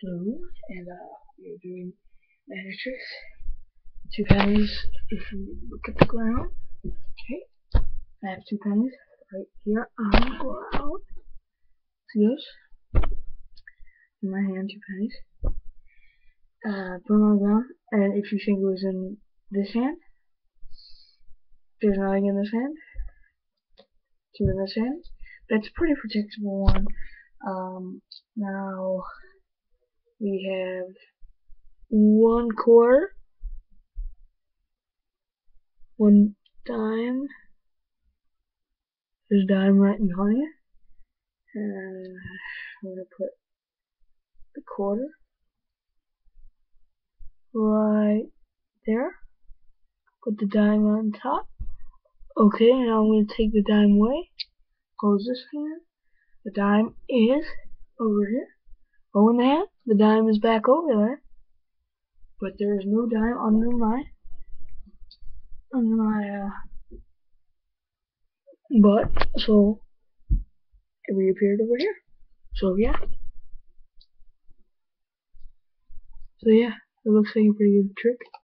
Hello, and we're doing magic tricks. Two pennies if you look at the ground. Okay, I have two pennies right here on the ground. See those? In my hand, two pennies. Put them on the ground, and if you think it was in this hand, there's nothing in this hand. Two in this hand. That's a pretty predictable one. Now we have 1/4. One dime. There's a dime right in front of you. And I'm going to put the quarter right there. Put the dime on top. Okay, now I'm going to take the dime away. Close this hand. The dime is over here. Oh, in the hand. The dime is back over there. But there is no dime under my butt, so it reappeared over here. So yeah, it looks like a pretty good trick.